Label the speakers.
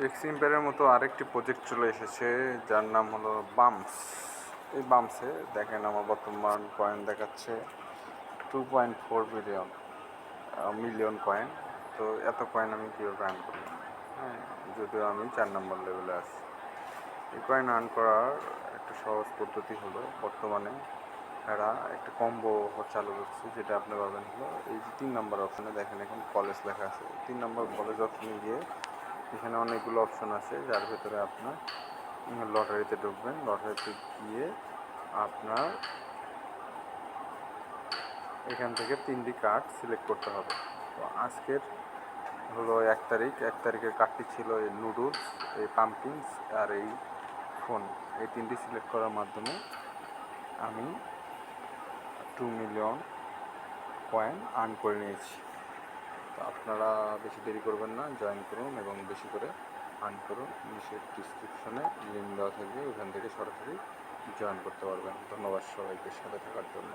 Speaker 1: এক্সিম্পায়ারের মতো আরেকটি প্রজেক্ট চলে এসেছে যার নাম হলো বাম্পস। এই বাম্পসে দেখেন আমার বর্তমান কয়েন দেখাচ্ছে 2.4 মিলিয়ন কয়েন। তো এত কয়েন আমি কীভাবে আর্ন করলাম? হ্যাঁ, যদিও আমি 4 নম্বর লেভেলে আছি। এই কয়েন আর্ন করার একটা সহজ পদ্ধতি হলো বর্তমানে এরা একটা কম্বো চালু করছে, যেটা আপনি পাবেন হলো এই যে 3 নম্বর অপশানে দেখেন এখন কলেজ লেখা আছে। 3 নম্বর কলেজ অপশানে গিয়ে এখানে অনেকগুলো অপশন আছে, যার ভেতরে আপনার লটারিতে ঢুকবেন। লটারিতে গিয়ে আপনার এখান থেকে 3টি কার্ড সিলেক্ট করতে হবে। তো আজকের হলো 1 তারিখ। 1 তারিখের কার্ডটি ছিল এই নুডলস, এই পাম্পকিনস আর এই ফোন। এই 3টি সিলেক্ট করার মাধ্যমে আমি 2 মিলিয়ন কয়েন আর্ন করে নিয়েছি। তো আপনারা বেশি দেরি করবেন না, জয়েন করুন এবং বেশি করে আর্ন করুন। নিচের ডিসক্রিপশনে লিঙ্ক দেওয়া থাকবে, ওখান থেকে সরাসরি জয়েন করতে পারবেন। ধন্যবাদ সবাইকে সাথে থাকার জন্য।